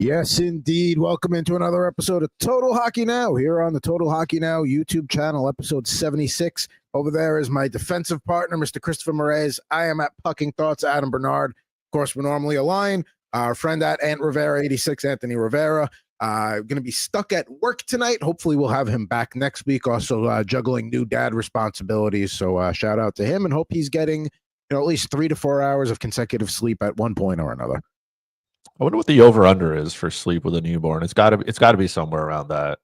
Yes, indeed. Welcome into another episode of Total Hockey Now here on the Total Hockey Now YouTube channel, episode 76. Over there is my defensive partner, Mr. Christopher Moraes. I am at Pucking Thoughts, Adam Bernard. Of course, we're normally aligned. Our friend at Ant Rivera 86, Anthony Rivera. Going to be stuck at work tonight. Hopefully, we'll have him back next week. Also, juggling new dad responsibilities. So, shout out to him and hope he's getting at least 3 to 4 hours of consecutive sleep at one point or another. I wonder what the over/under is for sleep with a newborn. It's got to be somewhere around that,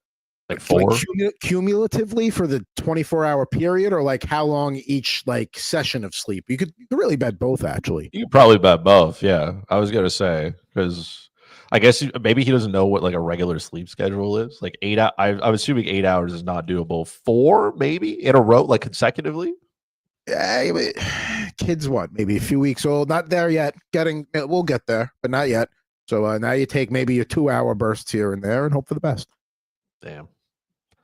like 4. Cumulatively for the 24-hour period, or like how long each session of sleep? You could really bet both, actually. You could probably bet both. Yeah, I was gonna say, because I guess maybe he doesn't know what like a regular sleep schedule is. Like 8. I'm assuming 8 hours is not doable. 4 maybe in a row, like consecutively. Yeah, kids, what? Maybe a few weeks old. Not there yet. We'll get there, but not yet. So now you take maybe your 2-hour bursts here and there and hope for the best. Damn.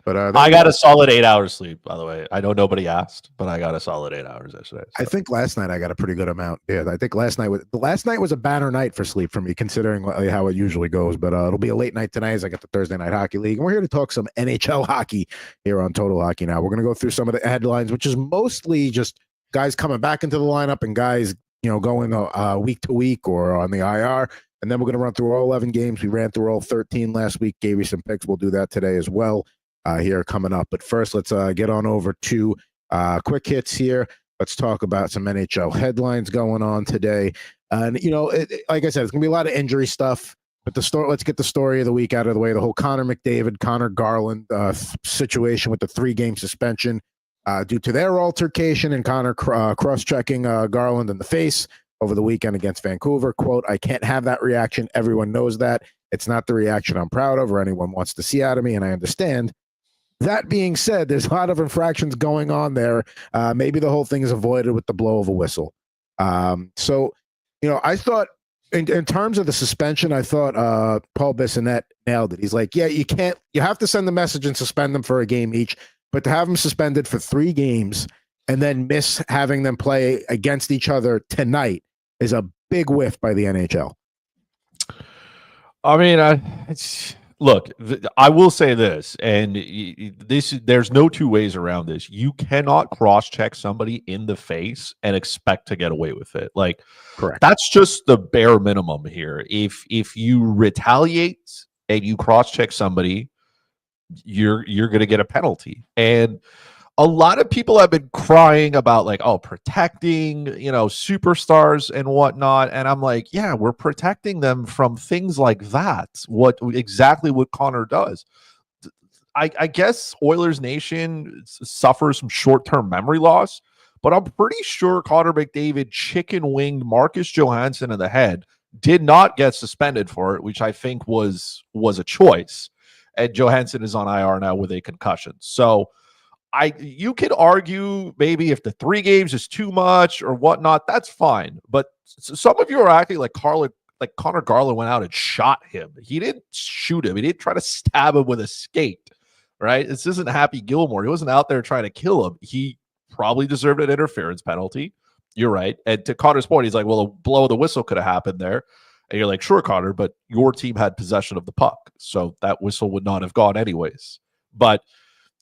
But I got a solid 8 hours sleep, by the way. I know nobody asked, but I got a solid 8 hours yesterday. So. I think last night I got a pretty good amount. Yeah, I think last night was a banner night for sleep for me, considering how it usually goes. But it'll be a late night tonight as I get the Thursday Night Hockey League, and we're here to talk some NHL hockey here on Total Hockey Now. We're going to go through some of the headlines, which is mostly just guys coming back into the lineup and guys going week to week or on the IR. And then we're going to run through all 11 games. We ran through all 13 last week, gave you some picks. We'll do that today as well here coming up. But first, let's get on over to quick hits here. Let's talk about some NHL headlines going on today. And, like I said, it's going to be a lot of injury stuff. But let's get the story of the week out of the way. The whole Connor McDavid, Connor Garland situation with the 3-game suspension due to their altercation and Connor cross-checking Garland in the face over the weekend against Vancouver. Quote, "I can't have that reaction. Everyone knows that. It's not the reaction I'm proud of or anyone wants to see out of me, and I understand." That being said, there's a lot of infractions going on there. Maybe the whole thing is avoided with the blow of a whistle. So, I thought in terms of the suspension, I thought Paul Bissonnette nailed it. He's like, yeah, you have to send the message and suspend them for a game each, but to have them suspended for 3 games and then miss having them play against each other tonight is a big whiff by the NHL. I mean, look, I will say this, and there's no two ways around this. You cannot cross-check somebody in the face and expect to get away with it. Like, correct. That's just the bare minimum here. If you retaliate and you cross-check somebody, you're going to get a penalty. And a lot of people have been crying about protecting, superstars and whatnot. And I'm like, yeah, we're protecting them from things like that. Exactly what Connor does. I guess Oilers Nation suffers some short-term memory loss, but I'm pretty sure Connor McDavid chicken-winged Marcus Johansson in the head, did not get suspended for it, which I think was a choice. And Johansson is on IR now with a concussion. So you could argue maybe if the 3 games is too much or whatnot, that's fine. But some of you are acting like Connor Garland went out and shot him. He didn't shoot him. He didn't try to stab him with a skate, right? This isn't Happy Gilmore. He wasn't out there trying to kill him. He probably deserved an interference penalty. You're right. And to Connor's point, he's like, well, a blow of the whistle could have happened there. And you're like, sure, Connor, but your team had possession of the puck. So that whistle would not have gone anyways. But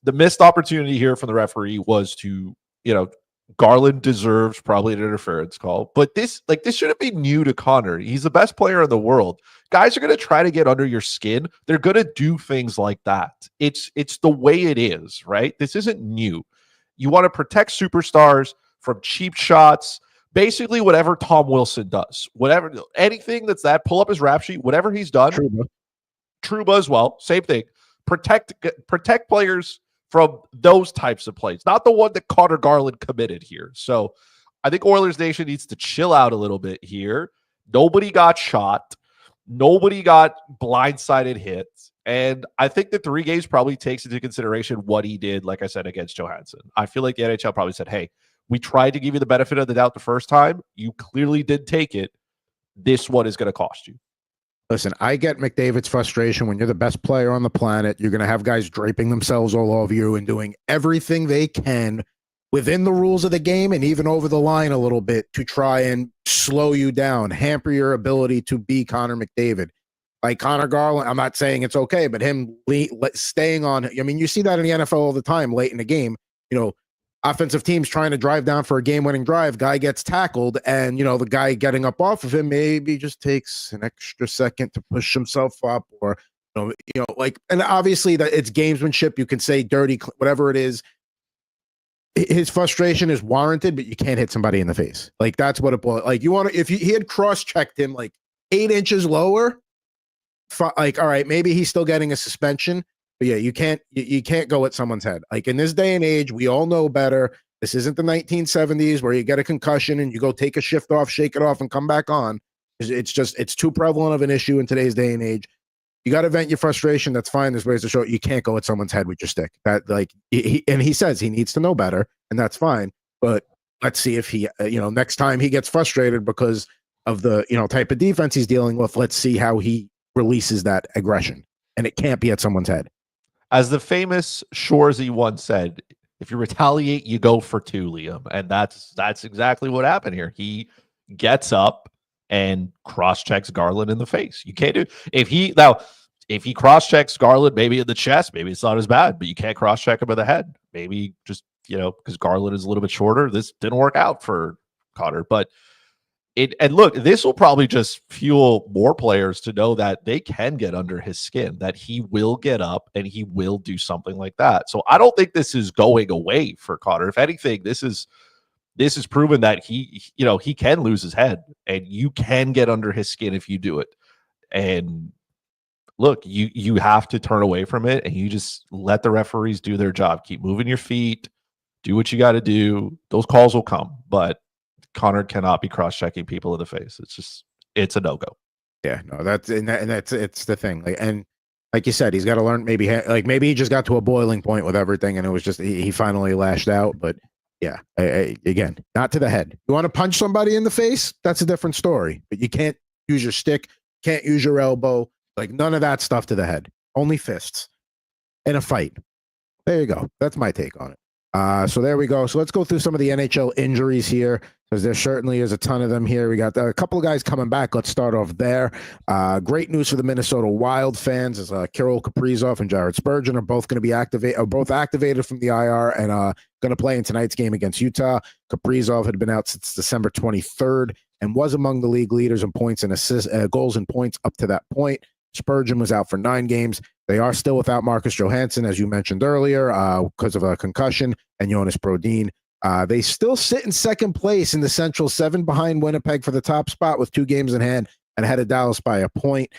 the missed opportunity here from the referee was to, Garland deserves probably an interference call, but this shouldn't be new to Connor. He's the best player in the world. Guys are going to try to get under your skin. They're going to do things like that. It's the way it is, right? This isn't new. You want to protect superstars from cheap shots, basically whatever Tom Wilson does, anything that's that, pull up his rap sheet, whatever he's done. Trouba as well, same thing. Protect players from those types of plays, not the one that Connor Garland committed here. So I think Oilers Nation needs to chill out a little bit here. Nobody got shot. Nobody got blindsided hits. And I think the 3 games probably takes into consideration what he did, like I said, against Johansson. I feel like the NHL probably said, hey, we tried to give you the benefit of the doubt the first time. You clearly did take it. This one is going to cost you. Listen, I get McDavid's frustration. When you're the best player on the planet, you're going to have guys draping themselves all over you and doing everything they can within the rules of the game and even over the line a little bit to try and slow you down, hamper your ability to be Connor McDavid. Like Connor Garland, I'm not saying it's okay, but him staying on. I mean, you see that in the NFL all the time, late in the game. Offensive teams trying to drive down for a game-winning drive, guy gets tackled, and the guy getting up off of him maybe just takes an extra second to push himself up, or and obviously that it's gamesmanship. You can say dirty, whatever it is. His frustration is warranted, but you can't hit somebody in the face. Like that's what it boils. Like if he had cross-checked him like 8 inches lower, like all right, maybe he's still getting a suspension. But yeah, you can't go at someone's head. Like in this day and age, we all know better. This isn't the 1970s where you get a concussion and you go take a shift off, shake it off, and come back on. It's too prevalent of an issue in today's day and age. You got to vent your frustration. That's fine. There's ways to show it. You can't go at someone's head with your stick. That like he says he needs to know better, and that's fine. But let's see if he next time he gets frustrated because of the type of defense he's dealing with. Let's see how he releases that aggression, and it can't be at someone's head. As the famous Shoresy once said, if you retaliate, you go for 2, Liam. And that's exactly what happened here. He gets up and cross-checks Garland in the face. You can't do if he cross-checks Garland maybe in the chest, maybe it's not as bad, but you can't cross-check him in the head. Maybe just, because Garland is a little bit shorter. This didn't work out for Connor, but and look, this will probably just fuel more players to know that they can get under his skin, that he will get up and he will do something like that. So I don't think this is going away for Connor. If anything, this is proven that he can lose his head and you can get under his skin if you do it. And look, you have to turn away from it and you just let the referees do their job. Keep moving your feet, do what you got to do. Those calls will come, but Connor cannot be cross-checking people in the face. It's a no-go. Yeah, no, that's it's the thing. Like, and like you said, he's got to learn. Maybe he just got to a boiling point with everything, and it was just he finally lashed out. But yeah, again, not to the head. You want to punch somebody in the face? That's a different story. But you can't use your stick, can't use your elbow, like none of that stuff to the head. Only fists in a fight. There you go. That's my take on it. So there we go. So let's go through some of the NHL injuries here, because there certainly is a ton of them here. We got a couple of guys coming back. Let's start off there. Great news for the Minnesota Wild fans is Kirill Kaprizov and Jared Spurgeon are both going to be activated from the IR and going to play in tonight's game against Utah. Kaprizov had been out since December 23rd and was among the league leaders in points and assists, goals and points up to that point. Spurgeon was out for 9 games. They are still without Marcus Johansson, as you mentioned earlier, because of a concussion, and Jonas Brodin. They still sit in second place in the Central, 7 behind Winnipeg for the top spot with 2 games in hand and ahead of Dallas by a point.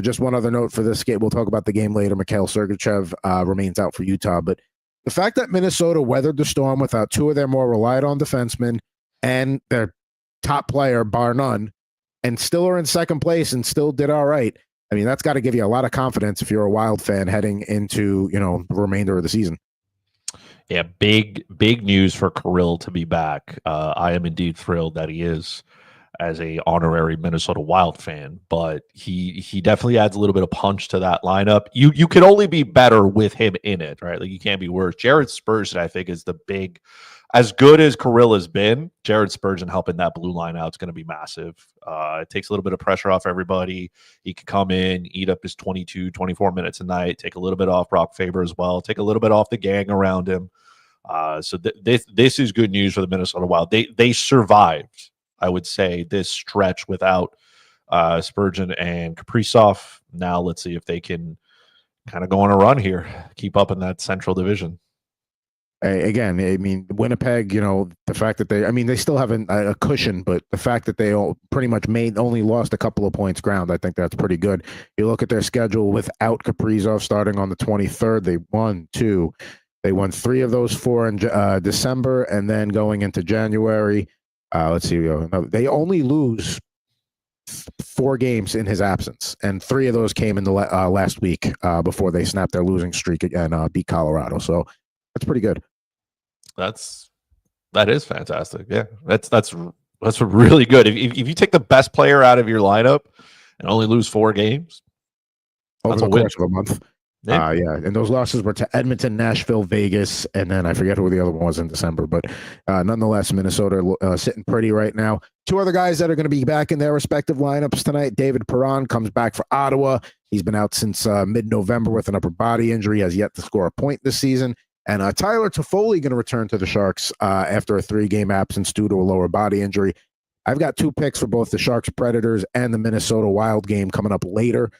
Just one other note for this game. We'll talk about the game later. Mikhail Sergachev remains out for Utah. But the fact that Minnesota weathered the storm without 2 of their more relied-on defensemen and their top player, bar none, and still are in second place and still did all right, I mean, that's got to give you a lot of confidence if you're a Wild fan heading into, the remainder of the season. Yeah, big news for Kirill to be back. I am indeed thrilled that he is, as a honorary Minnesota Wild fan, but he definitely adds a little bit of punch to that lineup. You can only be better with him in it, right? Like you can't be worse. Jared Spurgeon, I think, is the big, as good as Kirill has been, Jared Spurgeon helping that blue line out is going to be massive. It takes a little bit of pressure off everybody. He can come in, eat up his 22, 24 minutes a night, take a little bit off Brock Faber as well, take a little bit off the gang around him. So this is good news for the Minnesota Wild. They survived, I would say, this stretch without Spurgeon and Kaprizov. Now let's see if they can kind of go on a run here, keep up in that Central Division. Again, I mean, Winnipeg, the fact that they still have a cushion, but the fact that they all pretty much only lost a couple of points ground, I think that's pretty good. You look at their schedule without Kaprizov starting on the 23rd, they won 3 of those 4 in December, and then going into January, let's see, they only lose 4 games in his absence, and 3 of those came in the last week before they snapped their losing streak and beat Colorado. So that's pretty good. That is fantastic. Yeah, that's really good. If you take the best player out of your lineup and only lose 4 games over the course of a month. Yeah, and those losses were to Edmonton, Nashville, Vegas, and then I forget who the other one was in December. But nonetheless, Minnesota sitting pretty right now. Two other guys that are going to be back in their respective lineups tonight. David Perron comes back for Ottawa. He's been out since mid-November with an upper body injury, has yet to score a point this season. And Tyler Toffoli going to return to the Sharks after a 3-game absence due to a lower body injury. I've got 2 picks for both the Sharks Predators and the Minnesota Wild game coming up later.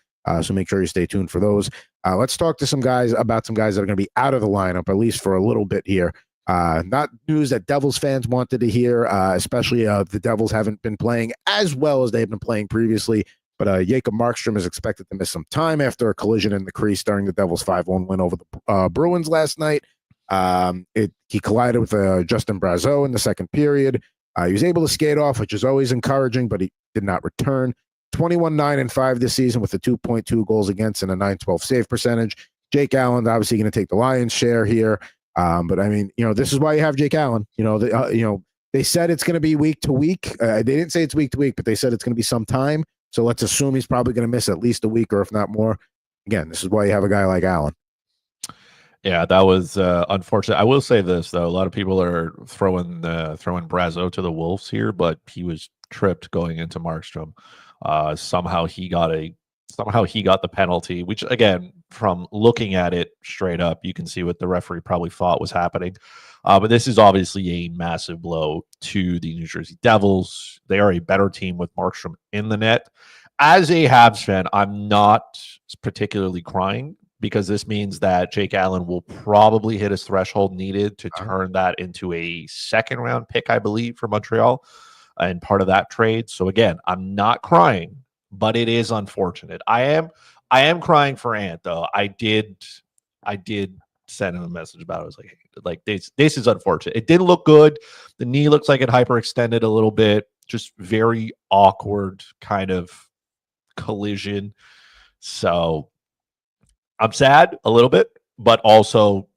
So make sure you stay tuned for those. Let's talk to some guys that are going to be out of the lineup, at least for a little bit here. Not news that Devils fans wanted to hear, especially the Devils haven't been playing as well as they've been playing previously. But Jacob Markstrom is expected to miss some time after a collision in the crease during the Devils' 5-1 win over the Bruins last night. He collided with Justin Brazeau in the second period. He was able to skate off, which is always encouraging, but he did not return. 21-9-5 this season with a 2.2 goals against and a .912 save percentage. Jake Allen obviously going to take the lion's share here. But I mean, this is why you have Jake Allen. They said it's going to be week to week. They didn't say it's week to week, but they said it's going to be some time. So let's assume he's probably going to miss at least a week or if not more. Again, this is why you have a guy like Allen. Yeah, that was unfortunate. I will say this though: a lot of people are throwing Brazeau to the wolves here, but he was tripped going into Markstrom. Somehow he got the penalty, which again, from looking at it straight up, you can see what the referee probably thought was happening. But this is obviously a massive blow to the New Jersey Devils. They are a better team with Markstrom in the net. As a Habs fan, I'm not particularly crying because this means that Jake Allen will probably hit his threshold needed to turn that into a second-round pick, I believe, for Montreal. And part of that trade. So again, I'm not crying, but it is unfortunate. I am crying for Ant though. I did send him a message about it. I was like this is unfortunate. It didn't look good. The knee looks like it hyperextended a little bit. Just very awkward kind of collision. So I'm sad a little bit, but also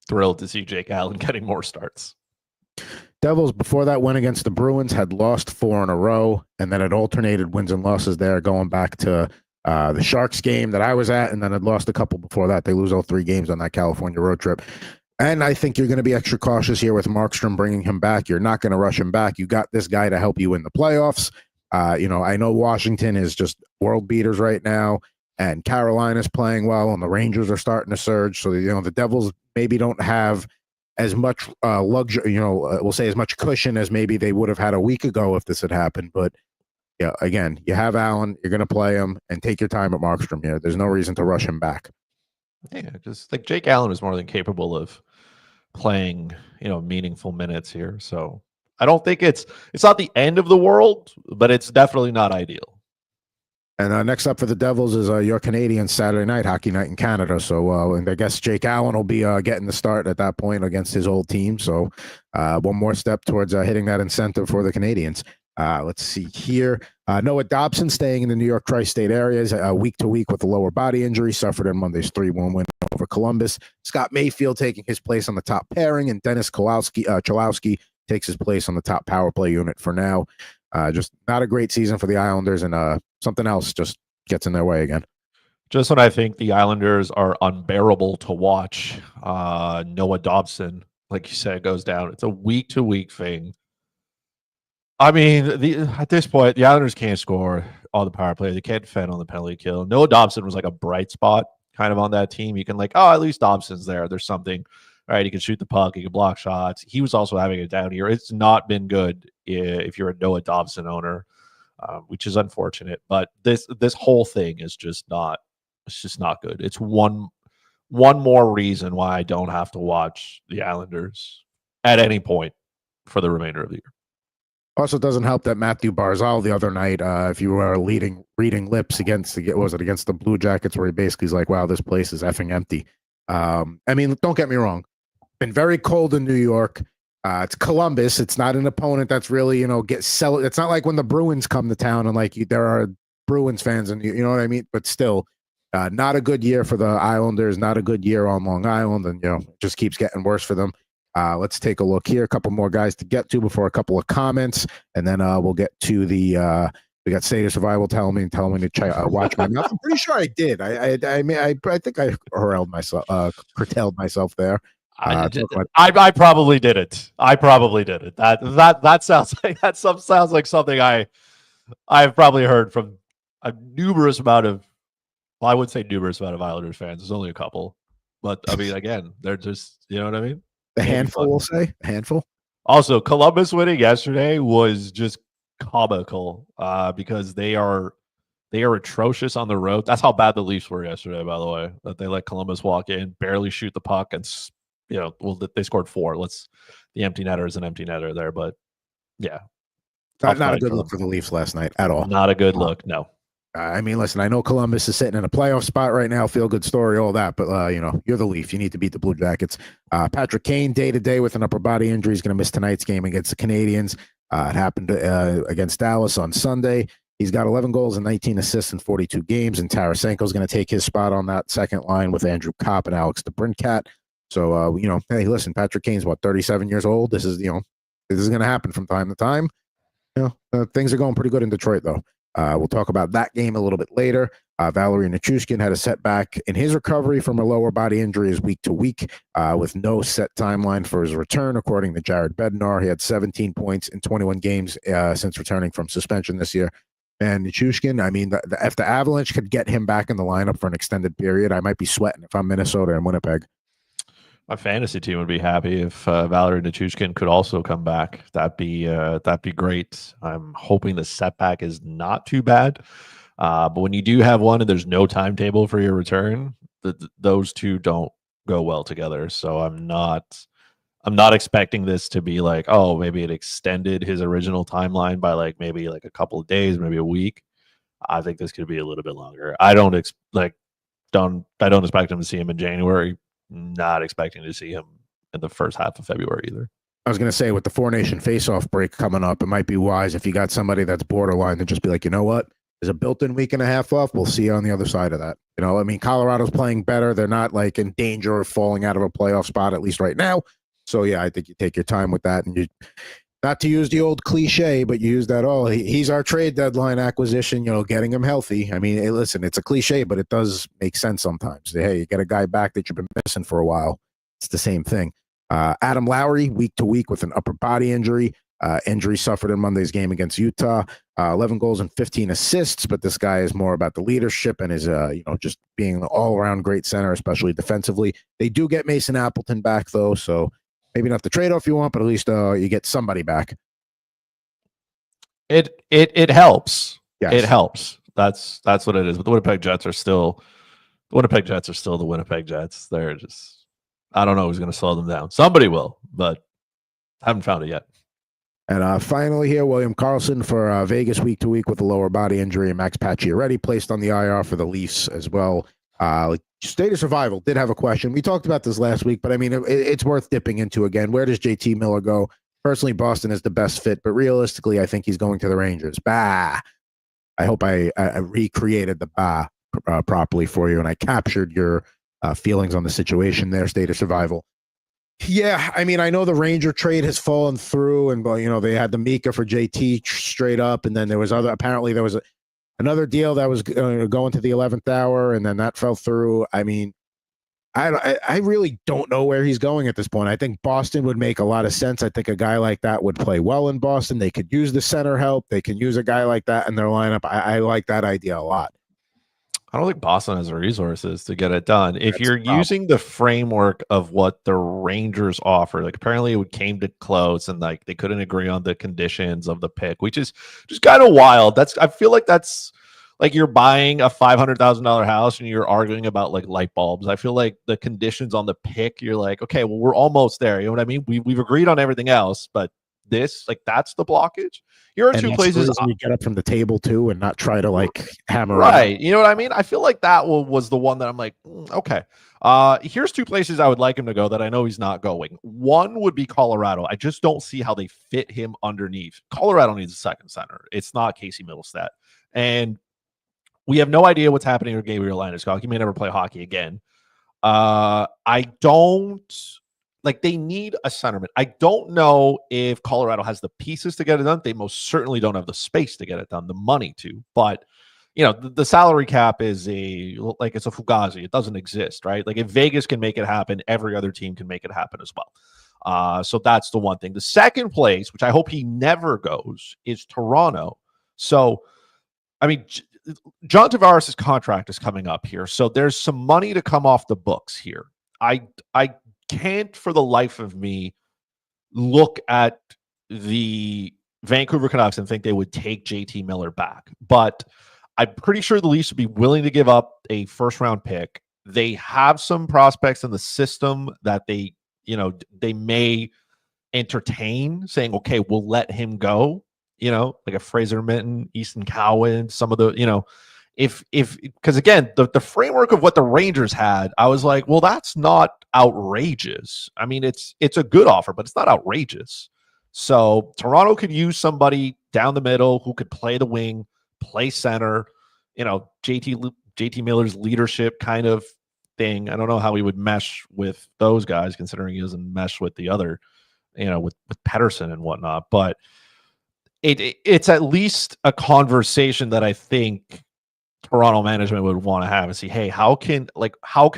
thrilled to see Jake Allen getting more starts. Devils, before that win against the Bruins, had lost 4 in a row, and then it alternated wins and losses there, going back to the Sharks game that I was at, and then had lost a couple before that. They lose all 3 games on that California road trip. And I think you're going to be extra cautious here with Markstrom bringing him back. You're not going to rush him back. You got this guy to help you in the playoffs. I know Washington is just world beaters right now, and Carolina's playing well, and the Rangers are starting to surge. So, the Devils maybe don't have as much luxury, we'll say as much cushion as maybe they would have had a week ago if this had happened. But yeah, again, you have Allen, you're going to play him and take your time at Markstrom here. There's no reason to rush him back. Yeah, just like Jake Allen is more than capable of playing, meaningful minutes here. So I don't think it's not the end of the world, but it's definitely not ideal. And next up for the Devils is your Canadian Saturday night hockey night in Canada. So and I guess Jake Allen will be getting the start at that point against his old team. So one more step towards hitting that incentive for the Canadians. Let's see here. Noah Dobson staying in the New York tri-state areas week to week with a lower body injury, suffered on Monday's 3-1 win over Columbus. Scott Mayfield taking his place on the top pairing, and Dennis Cholowski takes his place on the top power play unit for now. Just not a great season for the Islanders, and something else just gets in their way again. Just when I think the Islanders are unbearable to watch, Noah Dobson, like you said, goes down. It's a week-to-week thing. I mean, at this point, the Islanders can't score on the power play. They can't defend on the penalty kill. Noah Dobson was like a bright spot kind of on that team. You can at least Dobson's there. There's something. All right, he can shoot the puck. He can block shots. He was also having a down year. It's not been good if you're a Noah Dobson owner, which is unfortunate. But this whole thing is just not. It's just not good. It's one more reason why I don't have to watch the Islanders at any point for the remainder of the year. Also, doesn't help that Matthew Barzal the other night, if you were reading lips against the Blue Jackets, where he basically is like, "Wow, this place is effing empty." I mean, don't get me wrong. Been very cold in New York. It's Columbus. It's not an opponent that's really, It's not like when the Bruins come to town and there are Bruins fans and you know what I mean. But still, not a good year for the Islanders. Not a good year on Long Island, and it just keeps getting worse for them. Let's take a look here. A couple more guys to get to before a couple of comments, and then we'll get to the We got State of Survival telling me to watch my mouth. I'm pretty sure I did. I mean, I think I curtailed myself there. I probably did it. That sounds like sounds like something I've probably heard from a numerous amount of. Well, I would say numerous amount of Islanders fans. There's only a couple, but I mean, again, they're just, you know what I mean. A handful, we'll say. A handful. Also, Columbus winning yesterday was just comical because they are atrocious on the road. That's how bad the Leafs were yesterday, by the way. That they let Columbus walk in, barely shoot the puck, and they scored 4. The empty netter is an empty netter there, but yeah, not a good look for the Leafs last night at all. Not a good look. No. I mean, listen, I know Columbus is sitting in a playoff spot right now. Feel good story, all that. But, you're the Leaf. You need to beat the Blue Jackets. Patrick Kane, day-to-day with an upper body injury. He's going to miss tonight's game against the Canadiens. It happened against Dallas on Sunday. He's got 11 goals and 19 assists in 42 games. And Tarasenko's going to take his spot on that second line with Andrew Kopp and Alex DeBrincat. So, hey, listen, Patrick Kane's, 37 years old? This is going to happen from time to time. Things are going pretty good in Detroit, though. We'll talk about that game a little bit later. Valery Nichushkin had a setback in his recovery from a lower body injury is week to week with no set timeline for his return, according to Jared Bednar. He had 17 points in 21 games since returning from suspension this year. And Nichushkin, I mean, if the Avalanche could get him back in the lineup for an extended period, I might be sweating if I'm Minnesota and Winnipeg. My fantasy team would be happy if Valery Nichushkin could also come back. That'd be great. I'm hoping the setback is not too bad. But when you do have one and there's no timetable for your return, those two don't go well together. So I'm not expecting this to be like, oh, maybe it extended his original timeline by maybe a couple of days, maybe a week. I think this could be a little bit longer. I don't expect him to see him in January. Not expecting to see him in the first half of February either. I was going to say, with the 4-Nation face-off break coming up, it might be wise if you got somebody that's borderline to just be like, you know what? There's a built-in week and a half off. We'll see you on the other side of that. I mean, Colorado's playing better. They're not in danger of falling out of a playoff spot, at least right now. So, yeah, I think you take your time with that. And you, not to use the old cliche, but you use that, he's our trade deadline acquisition, getting him healthy. I mean, hey, listen, it's a cliche, but it does make sense sometimes. Hey, you get a guy back that you've been missing for a while. It's the same thing. Adam Lowry, week to week with an upper body injury. Injury suffered in Monday's game against Utah. 11 goals and 15 assists, but this guy is more about the leadership and is, just being an all-around great center, especially defensively. They do get Mason Appleton back, though, so maybe not the trade-off you want, but at least you get somebody back. It helps. Yes. It helps. That's what it is. But the Winnipeg Jets are still the Winnipeg Jets. They're just, I don't know who's going to slow them down. Somebody will, but haven't found it yet. And finally here, William Karlsson for Vegas week to week with a lower body injury, and Max Pacioretty placed on the IR for the Leafs as well. State of Survival did have a question. We talked about this last week, but I mean, it's worth dipping into again. Where does JT Miller go? Personally, Boston is the best fit, but realistically, I think he's going to the Rangers. Bah! I hope I recreated the bah properly for you, and I captured your feelings on the situation there, State of Survival. Yeah, I mean, I know the Ranger trade has fallen through, and they had the Mika for JT straight up, and then there was another deal that was going to the 11th hour, and then that fell through. I mean, I really don't know where he's going at this point. I think Boston would make a lot of sense. I think a guy like that would play well in Boston. They could use the center help. They can use a guy like that in their lineup. I like that idea a lot. I don't think Boston has the resources to get it done. If you're using the framework of what the Rangers offer, apparently it came to close and they couldn't agree on the conditions of the pick, which is just kind of wild. I feel like that's like you're buying a $500,000 house and you're arguing about light bulbs. I feel like the conditions on the pick, you're like, okay, well, we're almost there. You know what I mean? We've agreed on everything else, but that's the blockage. Here are two places you get up from the table too and not try to hammer right. You know what I mean? I feel like that was the one that I'm like, okay. Here's two places I would like him to go that I know he's not going. One would be Colorado. I just don't see how they fit him underneath. Colorado needs a second center. It's not Casey Middlestat. And we have no idea what's happening with Gabriel Landeskog. He may never play hockey again. I don't like they need a centerman. I don't know if Colorado has the pieces to get it done. They most certainly don't have the space to get it done, the money to. But the salary cap is it's a fugazi. It doesn't exist, right? Like if Vegas can make it happen, every other team can make it happen as well. So that's the one thing. The second place, which I hope he never goes, is Toronto. So, I mean, John Tavares' contract is coming up here, so there's some money to come off the books here. I can't for the life of me look at the Vancouver Canucks and think they would take JT Miller back, but I'm pretty sure the Leafs would be willing to give up a first-round pick. They have some prospects in the system that they may entertain, saying, okay, we'll let him go, like a Fraser Minton, Easton Cowan, some of the, because again, the framework of what the Rangers had, I was like, well, that's not outrageous. I mean, it's a good offer, but it's not outrageous. So Toronto could use somebody down the middle who could play the wing, play center, JT Miller's leadership kind of thing. I don't know how he would mesh with those guys, considering he doesn't mesh with the other, with Pettersson and whatnot. But it's at least a conversation that I think Toronto management would want to have and see, hey, how can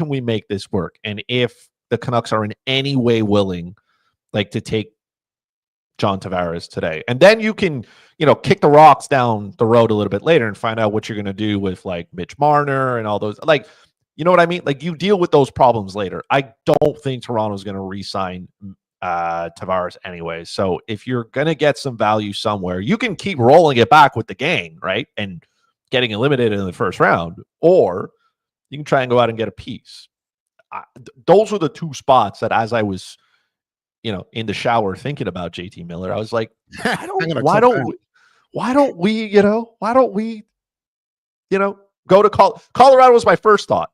we make this work? And if the Canucks are in any way willing, to take John Tavares today, and then you can, kick the rocks down the road a little bit later and find out what you're going to do with Mitch Marner and all those, you know what I mean? You deal with those problems later. I don't think Toronto's going to re-sign Tavares anyway. So if you're going to get some value somewhere, you can keep rolling it back with the gang, right? And getting eliminated in the first round, or you can try and go out and get a piece. Those were the two spots that, as I was, in the shower thinking about JT Miller, I was like, why don't we go to Colorado was my first thought.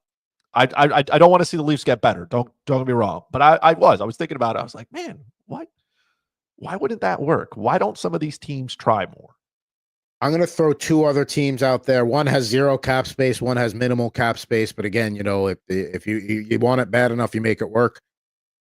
I don't want to see the Leafs get better. Don't get me wrong. But I was thinking about it. I was like, man, why wouldn't that work? Why don't some of these teams try more? I'm going to throw two other teams out there. One has zero cap space. One has minimal cap space. But again, if you want it bad enough, you make it work.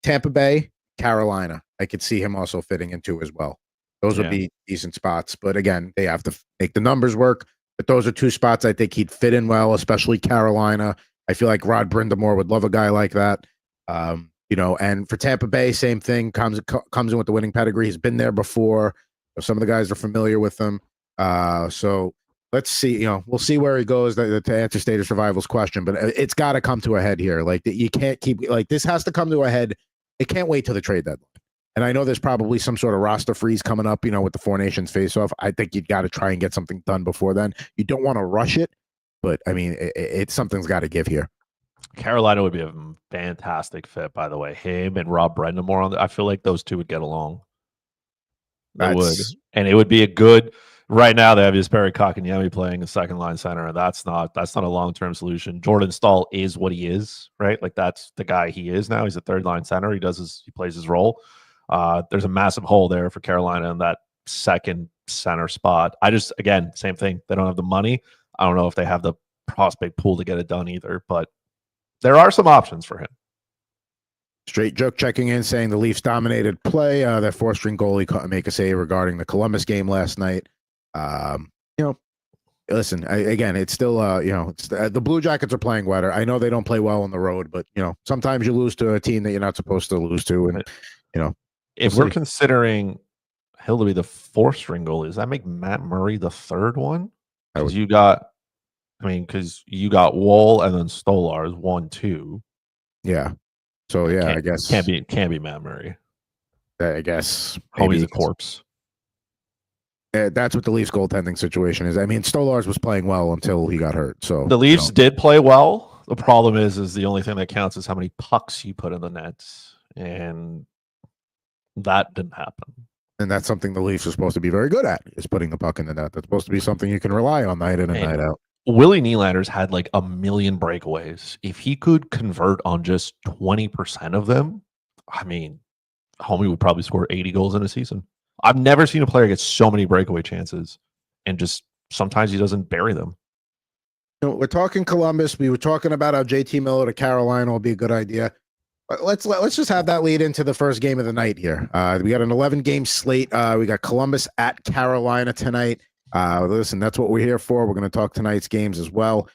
Tampa Bay, Carolina. I could see him also fitting into as well. Those would be decent spots. But again, they have to make the numbers work. But those are two spots I think he'd fit in well, especially Carolina. I feel like Rod Brindamore would love a guy like that. And for Tampa Bay, same thing. Comes in with the winning pedigree. He's been there before. Some of the guys are familiar with him. So let's see. We'll see where he goes to answer State of Survival's question. But it's got to come to a head here. You can't keep this has to come to a head. It can't wait till the trade deadline. And I know there's probably some sort of roster freeze coming up. With the Four Nations face-off. I think you've got to try and get something done before then. You don't want to rush it. But I mean, something's got to give here. Carolina would be a fantastic fit, by the way. Him and Rob Brindamore I feel like those two would get along. They would, and it would be a good. Right now, they have Jesperi Kotkaniemi playing a second line center, and that's not a long-term solution. Jordan Staal is what he is, right? That's the guy he is now. He's a third line center. He plays his role. There's a massive hole there for Carolina in that second center spot. Again, same thing. They don't have the money. I don't know if they have the prospect pool to get it done either, but there are some options for him. Straight Joke checking in saying the Leafs dominated play. Their four-string goalie make a save regarding the Columbus game last night. Listen, again, it's still, the Blue Jackets are playing wetter. I know they don't play well on the road, but, sometimes you lose to a team that you're not supposed to lose to. And, if we're considering Hill to be the fourth-string goalie, does that make Matt Murray the third one? Because you got Woll and then Stolar is 1, 2. Yeah. So I guess can't be Matt Murray. I guess Homie's a corpse. That's what the Leafs goaltending situation is. I mean, Stolarz was playing well until he got hurt. So the Leafs did play well. The problem is the only thing that counts is how many pucks you put in the nets, and that didn't happen. And that's something the Leafs are supposed to be very good at, is putting the puck in the net. That's supposed to be something you can rely on night in and night out. Willie Nylander's had a million breakaways. If he could convert on just 20% of them, I mean, homie would probably score 80 goals in a season. I've never seen a player get so many breakaway chances, and just sometimes he doesn't bury them. We're talking Columbus. We were talking about how JT Miller to Carolina will be a good idea. Let's just have that lead into the first game of the night here. We got an 11-game slate. We got Columbus at Carolina tonight. Listen, that's what we're here for. We're going to talk tonight's games as well.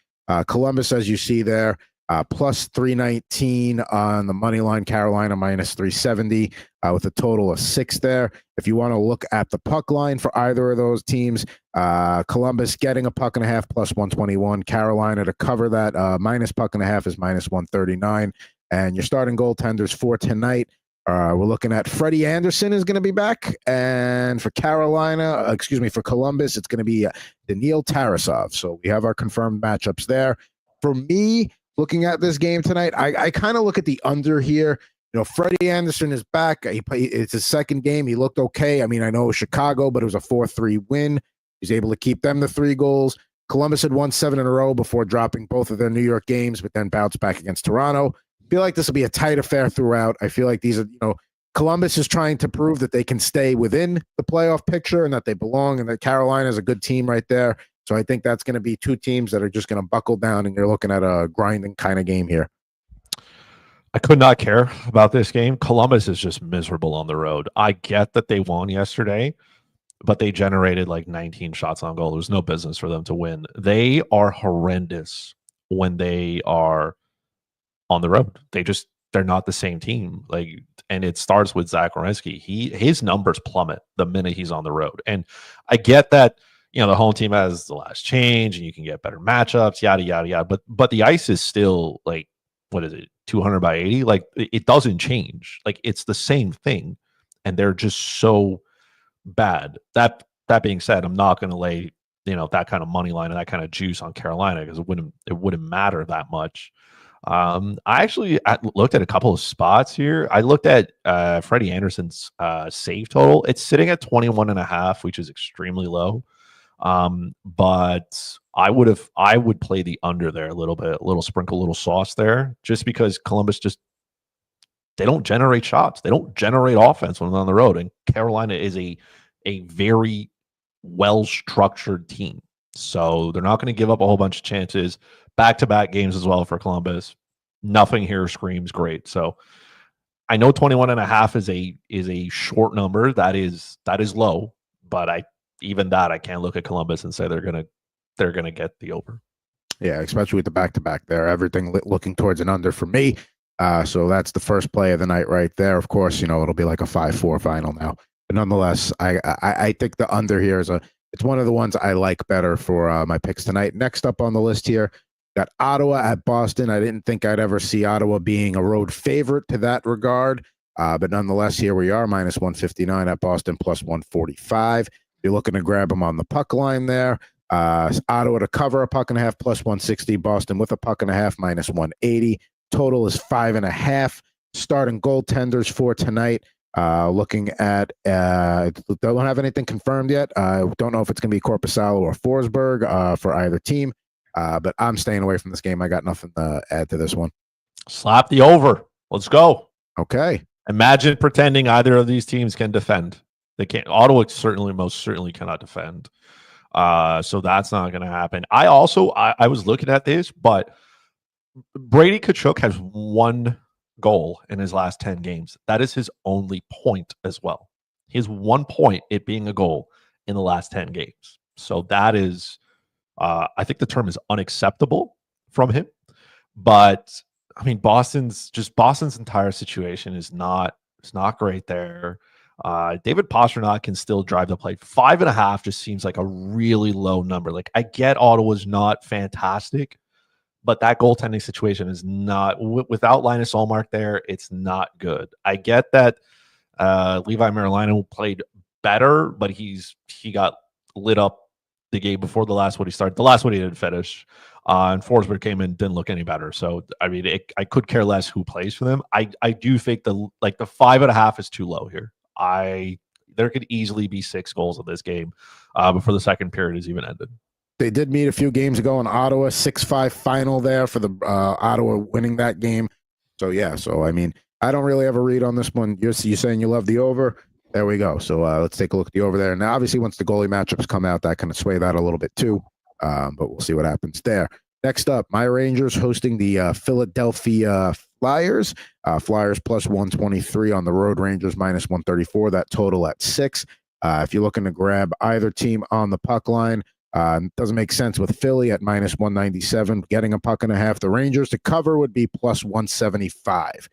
Columbus, as you see there, plus 319 on the money line. Carolina minus 370 with a total of 6 there. If you want to look at the puck line for either of those teams, Columbus getting a puck and a half plus 121. Carolina to cover that minus puck and a half is minus 139. And your starting goaltenders for tonight, we're looking at Freddie Anderson is going to be back. And for for Columbus, it's going to be Daniil Tarasov. So we have our confirmed matchups there. For me, looking at this game tonight, I kind of look at the under here. You know, Freddie Anderson is back. It's his second game. He looked okay. I mean, I know it was Chicago, but it was a 4-3 win. He's able to keep them to 3 goals. Columbus had won 7 in a row before dropping both of their New York games, but then bounced back against Toronto. I feel like this will be a tight affair throughout. I feel like these are, Columbus is trying to prove that they can stay within the playoff picture and that they belong, and that Carolina is a good team right there. So I think that's going to be 2 teams that are just going to buckle down, and you're looking at a grinding kind of game here. I could not care about this game. Columbus is just miserable on the road. I get that they won yesterday, but they generated like 19 shots on goal. There's no business for them to win. They are horrendous when they are on the road. They're not the same team. And it starts with Zach Werenski. His numbers plummet the minute he's on the road. And I get that, the home team has the last change and you can get better matchups, yada, yada, yada. But the ice is still like, what is it, 200 by 80? Like, it doesn't change. Like, it's the same thing. And they're just so bad. That being said, I'm not going to lay, that kind of money line and that kind of juice on Carolina because it wouldn't matter that much. I actually looked at a couple of spots here. I looked at Freddie Anderson's save total. It's sitting at 21.5, which is extremely low. But I would play the under there a little sprinkle, a little sauce there, just because Columbus they don't generate shots. They don't generate offense when they're on the road. And Carolina is a very well-structured team. So they're not going to give up a whole bunch of chances. Back-to-back games as well for Columbus. Nothing here screams great. So I know 21.5 is a short number. That is low, but I can't look at Columbus and say they're gonna get the over. Yeah, especially with the back-to-back there. Everything looking towards an under for me. So that's the first play of the night right there. Of course, it'll be like a 5-4 final now. But nonetheless, I think the under here it's one of the ones I like better for my picks tonight. Next up on the list here, got Ottawa at Boston. I didn't think I'd ever see Ottawa being a road favorite to that regard. But nonetheless, here we are, minus 159 at Boston, plus 145. You're looking to grab them on the puck line there. Ottawa to cover a puck and a half, plus 160. Boston with a puck and a half, minus 180. Total is 5.5. Starting goaltenders for tonight. Looking at, don't have anything confirmed yet. Don't know if it's going to be Korpisalo or Forsberg for either team. But I'm staying away from this game. I got nothing to add to this one. Slap the over. Let's go. Okay. Imagine pretending either of these teams can defend. They can't. Ottawa most certainly cannot defend. So that's not going to happen. I was looking at this, but Brady Tkachuk has 1 goal in his last 10 games. That is his only point as well. He has 1 point, it being a goal in the last 10 games. So that is, I think the term is unacceptable from him. But I mean, Boston's entire situation is not great there. David Pastrnak can still drive the play. 5.5 just seems like a really low number. Like, I get Ottawa's not fantastic, but that goaltending situation is not without Linus Ullmark there. It's not good. I get that Levi Merlino played better, but he got lit up the game before the last one he started. The last one he didn't finish. And Forsberg came in, didn't look any better. So I mean, I could care less who plays for them. I do think the 5.5 is too low here. There could easily be 6 goals in this game before the second period is even ended. They did meet a few games ago in Ottawa, 6-5 final there for the Ottawa winning that game. So, yeah. So, I mean, I don't really have a read on this one. You're saying you love the over. There we go. So, let's take a look at the over there. Now, obviously, once the goalie matchups come out, that kind of sway that a little bit too. But we'll see what happens there. Next up, my Rangers hosting the Philadelphia Flyers. Flyers plus 123 on the road. Rangers minus 134. That total at 6. If you're looking to grab either team on the puck line, doesn't make sense with Philly at minus 197. Getting a puck and a half. The Rangers to cover would be plus 175.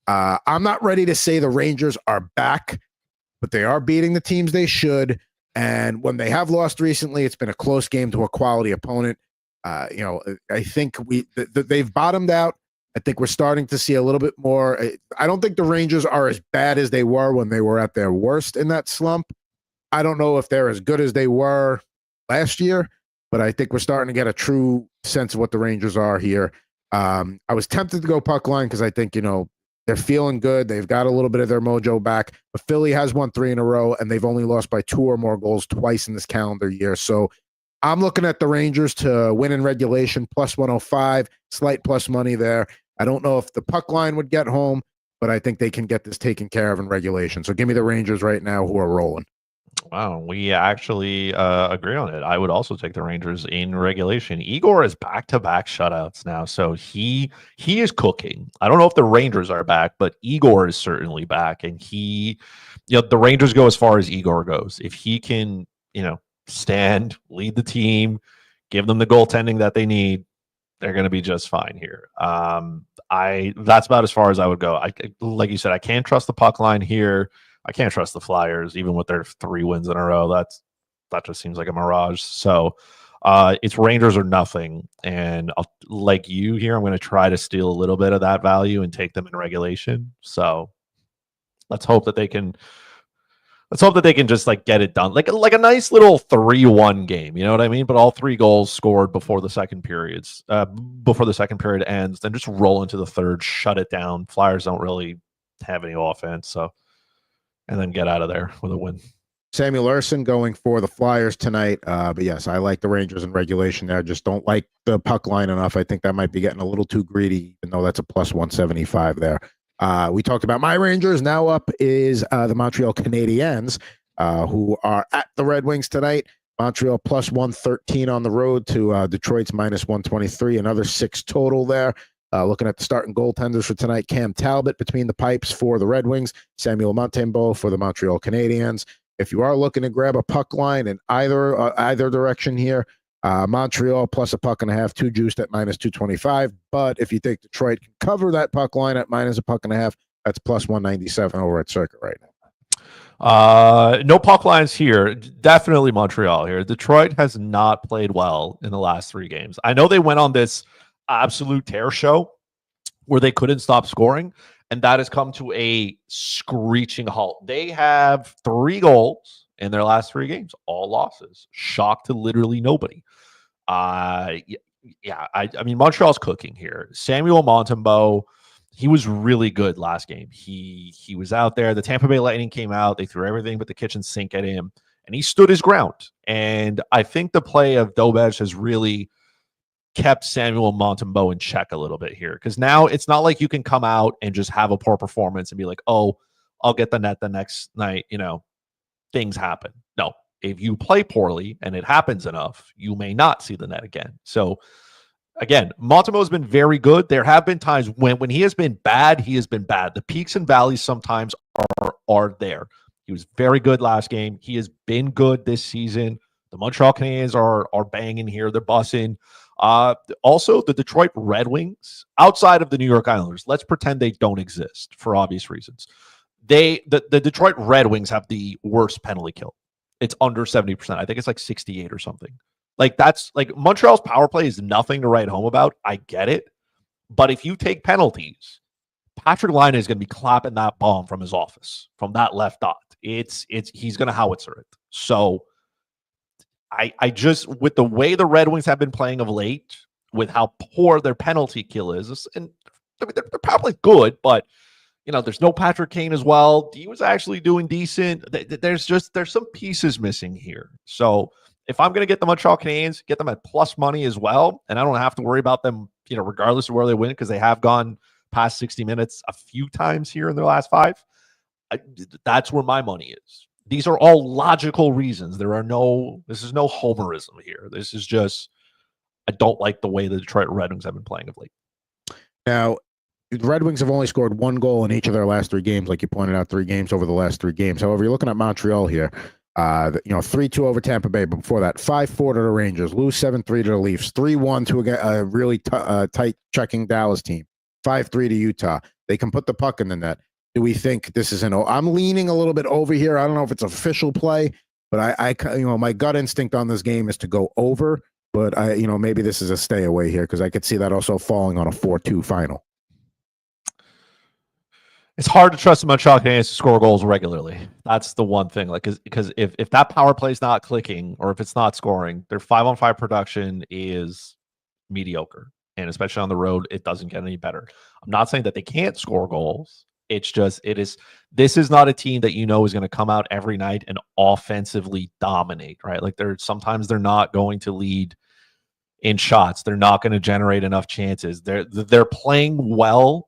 I'm not ready to say the Rangers are back, but they are beating the teams they should. And when they have lost recently, it's been a close game to a quality opponent. I think they've bottomed out. I think we're starting to see a little bit more. I don't think the Rangers are as bad as they were when they were at their worst in that slump. I don't know if they're as good as they were last year, but I think we're starting to get a true sense of what the Rangers are here. I was tempted to go puck line because I think, they're feeling good. They've got a little bit of their mojo back. But Philly has won 3 in a row, and they've only lost by 2 or more goals twice in this calendar year. So I'm looking at the Rangers to win in regulation, plus 105, slight plus money there. I don't know if the puck line would get home, but I think they can get this taken care of in regulation. So give me the Rangers right now who are rolling. Wow, we actually agree on it. I would also take the Rangers in regulation. Igor is back-to-back shutouts now, so he is cooking. I don't know if the Rangers are back, but Igor is certainly back, and the Rangers go as far as Igor goes. If he can, stand, lead the team, give them the goaltending that they need, they're going to be just fine here. That's about as far as I would go. Like you said, I can't trust the puck line here. I can't trust the Flyers, even with their 3 wins in a row. That just seems like a mirage. So it's Rangers or nothing. And like you here, I'm going to try to steal a little bit of that value and take them in regulation. So let's hope that they can just like get it done. Like a nice little 3-1 game. You know what I mean? But all 3 goals scored before the second period ends, then just roll into the third, shut it down. Flyers don't really have any offense. And then get out of there with a win. Samuel Ersson going for the Flyers tonight. But yes, I like the Rangers in regulation there. Just don't like the puck line enough. I think that might be getting a little too greedy, even though that's a plus 175 there. We talked about my Rangers. Now up is the Montreal Canadiens, who are at the Red Wings tonight. Montreal plus 113 on the road to Detroit's minus 123. Another 6 total there. Looking at the starting goaltenders for tonight, Cam Talbot between the pipes for the Red Wings, Samuel Montembeault for the Montreal Canadiens. If you are looking to grab a puck line in either direction here, Montreal plus a puck and a half, 2 juiced at minus 225. But if you think Detroit can cover that puck line at minus a puck and a half, that's plus 197 over at Circuit right now. No puck lines here. Definitely Montreal here. Detroit has not played well in the last 3 games. I know they went on this absolute tear show where they couldn't stop scoring, and that has come to a screeching halt. They have 3 goals in their last 3 games, all losses. Shock to literally nobody. I mean, Montreal's cooking here. Samuel Montembeault, he was really good last game. He was out there. The Tampa Bay Lightning came out. They threw everything but the kitchen sink at him, and he stood his ground. And I think the play of Dobej has really kept Samuel Montembeault in check a little bit here, because now it's not like you can come out and just have a poor performance and be like, oh, I'll get the net the next night. Things happen. No, if you play poorly and it happens enough, you may not see the net again. So again, Montembeault has been very good. There have been times when he has been bad, he has been bad. The peaks and valleys sometimes are there. He was very good last game. He has been good this season. The Montreal Canadiens are banging here. They're bussing. Also, the Detroit Red Wings, outside of the New York Islanders, let's pretend they don't exist for obvious reasons. The Detroit Red Wings have the worst penalty kill. It's under 70%. I think it's like 68 or something. Like, that's like Montreal's power play is nothing to write home about. I get it. But if you take penalties, Patrick Laine is going to be clapping that bomb from his office, from that left dot. He's going to howitzer it. So I just, with the way the Red Wings have been playing of late, with how poor their penalty kill is, and I mean, they're probably good, but there's no Patrick Kane as well. D was actually doing decent. There's some pieces missing here. So if I'm going to get the Montreal Canadiens, get them at plus money as well, and I don't have to worry about them, regardless of where they win, because they have gone past 60 minutes a few times here in their last 5. That's where my money is. These are all logical reasons. This is no homerism here. This is just, I don't like the way the Detroit Red Wings have been playing of late. Now, the Red Wings have only scored 1 goal in each of their last 3 games, like you pointed out, 3 games over the last 3 games. However, you're looking at Montreal here. 3-2 over Tampa Bay, but before that, 5-4 to the Rangers, lose 7-3 to the Leafs, 3-1 to a really tight checking Dallas team, 5-3 to Utah. They can put the puck in the net. Do we think this is I'm leaning a little bit over here. I don't know if it's official play, but my gut instinct on this game is to go over. But maybe this is a stay away here because I could see that also falling on a 4-2 final. It's hard to trust the Montreal Canadiens to score goals regularly. That's the one thing. Like, because if that power play is not clicking or if it's not scoring, their 5-on-5 production is mediocre, and especially on the road, it doesn't get any better. I'm not saying that they can't score goals. It's just this is not a team that is going to come out every night and offensively dominate, right? Like sometimes they're not going to lead in shots. They're not going to generate enough chances. They're playing well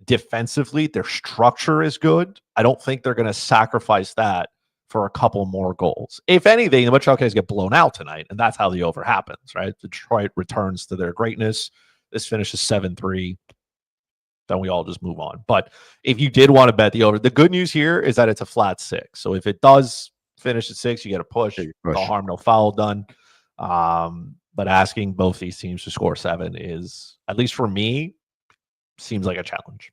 defensively. Their structure is good. I don't think they're going to sacrifice that for a couple more goals. If anything, the Montreal Canadiens get blown out tonight, and that's how the over happens, right? Detroit returns to their greatness. This finishes 7-3. Then we all just move on. But if you did want to bet the over, the good news here is that it's a flat 6. So if it does finish at 6, you get a push. No harm, no foul done. But asking both these teams to score 7 is, at least for me, seems like a challenge.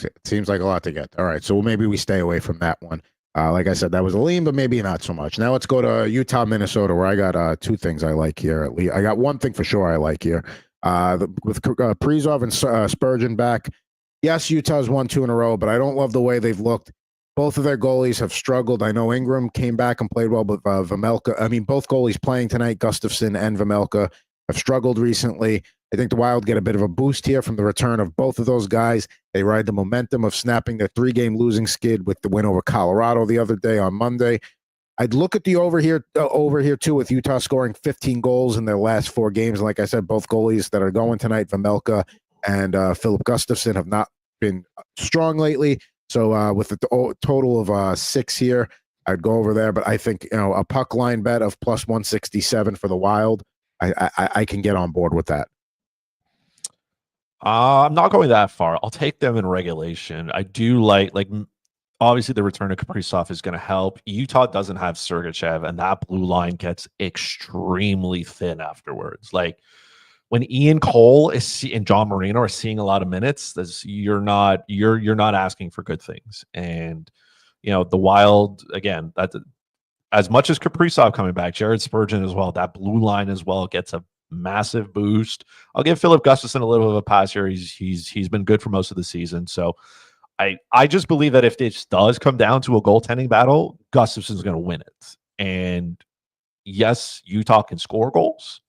It seems like a lot to get. All right, so maybe we stay away from that one. Like I said, that was a lean, but maybe not so much. Now let's go to Utah, Minnesota, where I got 2 things I like here. At least I got one thing for sure I like here. With Kaprizov and Spurgeon back, yes, Utah's won 2 in a row, but I don't love the way they've looked. Both of their goalies have struggled. I know Ingram came back and played well, but Vejmelka, both goalies playing tonight, Gustafsson and Vejmelka, have struggled recently. I think the Wild get a bit of a boost here from the return of both of those guys. They ride the momentum of snapping their 3-game losing skid with the win over Colorado the other day on Monday. I'd look at the over here too, with Utah scoring 15 goals in their last 4 games. Like I said, both goalies that are going tonight, Vejmelka and Philip Gustafsson, have not been strong lately. So with the total of 6 here, I'd go over there. But I think a puck line bet of plus 167 for the Wild, I can get on board with that. I'm not going that far. I'll take them in regulation. I do like obviously the return of Kaprizov is going to help. Utah doesn't have Sergachev, and that blue line gets extremely thin afterwards. Like when Ian Cole and John Marino are seeing a lot of minutes, you're not asking for good things. And the Wild, again, that's as much as Kaprizov coming back, Jared Spurgeon as well. That blue line as well gets a massive boost. I'll give Philip Gustafsson a little bit of a pass here. He's been good for most of the season. So I just believe that if this does come down to a goaltending battle, Gustafsson's going to win it. And yes, Utah can score goals,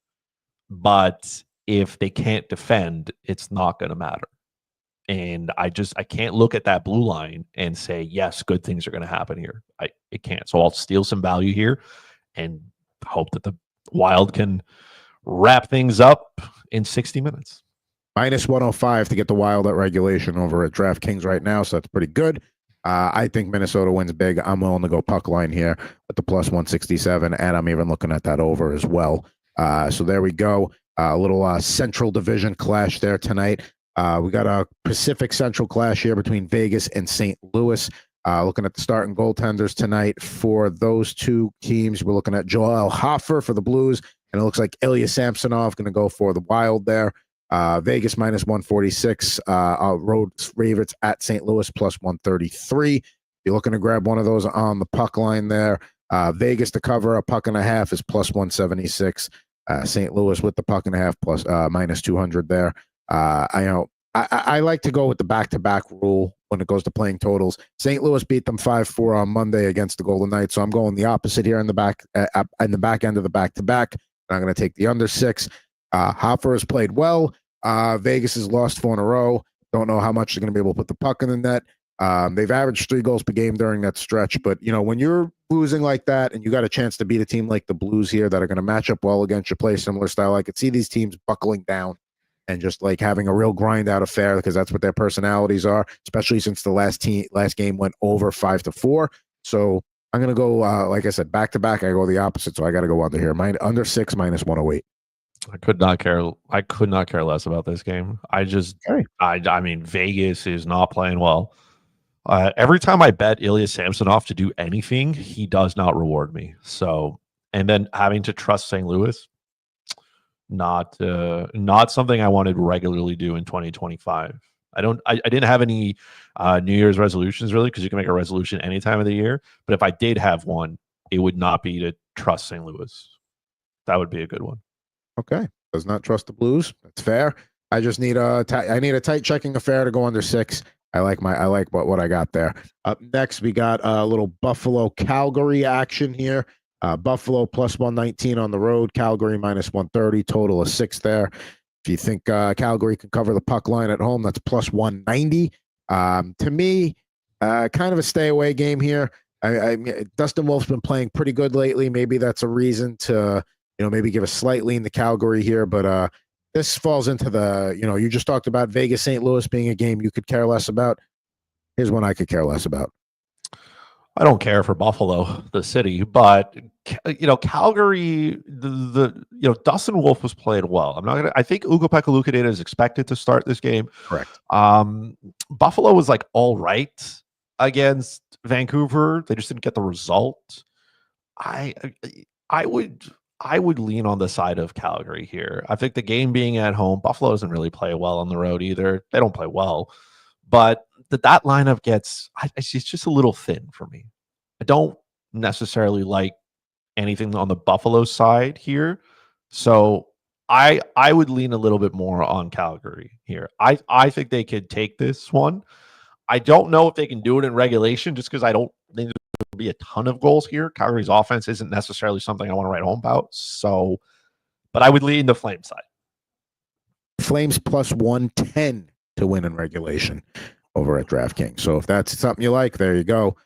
but if they can't defend, it's not going to matter. And I can't look at that blue line and say, yes, good things are going to happen here. It can't. So I'll steal some value here and hope that the Wild can wrap things up in 60 minutes. Minus 105 to get the Wild at regulation over at DraftKings right now, so that's pretty good. I think Minnesota wins big. I'm willing to go puck line here at the plus 167, and I'm even looking at that over as well. So there we go. A little Central Division clash there tonight. We got a Pacific Central clash here between Vegas and St. Louis. Looking at the starting goaltenders tonight for those 2 teams, we're looking at Joel Hofer for the Blues, and it looks like Ilya Samsonov going to go for the Wild there. Vegas minus 146. Road favorites at St. Louis plus 133. You're looking to grab one of those on the puck line there. Vegas to cover a puck and a half is plus 176. St. Louis with the puck and a half plus minus 200 there. I like to go with the back-to-back rule when it goes to playing totals. St. Louis beat them 5-4 on Monday against the Golden Knights, so I'm going the opposite here in the back end of the back-to-back. I'm going to take the under 6. Hofer has played well. Vegas has lost 4 in a row. Don't know how much they're going to be able to put the puck in the net. They've averaged 3 goals per game during that stretch, but when you're losing like that and you got a chance to beat a team like the Blues here that are going to match up well against your play similar style, I could see these teams buckling down and just like having a real grind out affair because that's what their personalities are, especially since the last game went over 5-4. So I'm going to go, like I said, back to back. I go the opposite. So I got to go under here. Under 6 minus 108. I could not care. I could not care less about this game. Okay. I mean, Vegas is not playing well. Every time I bet Ilya Samsonov to do anything, he does not reward me. So, and then having to trust St. Louis, not something I wanted to regularly do in 2025. I didn't have any New Year's resolutions really, because you can make a resolution any time of the year. But if I did have one, it would not be to trust St. Louis. That would be a good one. Okay. Does not trust the Blues. That's fair. I just need I need a tight checking affair to go under 6. I like what I got there. Up next, we got a little Buffalo Calgary action here. Buffalo plus 119 on the road, Calgary minus 130, total of 6 there. If you think Calgary can cover the puck line at home, that's plus 190. To me, kind of a stay away game here. Dustin Wolf's been playing pretty good lately. Maybe that's a reason to maybe give a slight lean to Calgary here, but this falls into the, you just talked about Vegas, St. Louis being a game you could care less about. Here's one I could care less about. I don't care for Buffalo, the city, but Calgary, Dustin Wolf was playing well. I think Ukko-Pekka Luukkonen is expected to start this game. Correct. Buffalo was like all right against Vancouver. They just didn't get the result. I would lean on the side of Calgary here. I think the game being at home, Buffalo doesn't really play well on the road either. They don't play well, but that lineup it's just a little thin for me. I don't necessarily like anything on the Buffalo side here. So I would lean a little bit more on Calgary here. I think they could take this one. I don't know if they can do it in regulation, just because I don't think there'll be a ton of goals here. Calgary's offense isn't necessarily something I want to write home about. So, but I would lean the Flame side. Flames plus 110 to win in regulation over at DraftKings. So if that's something you like, there you go.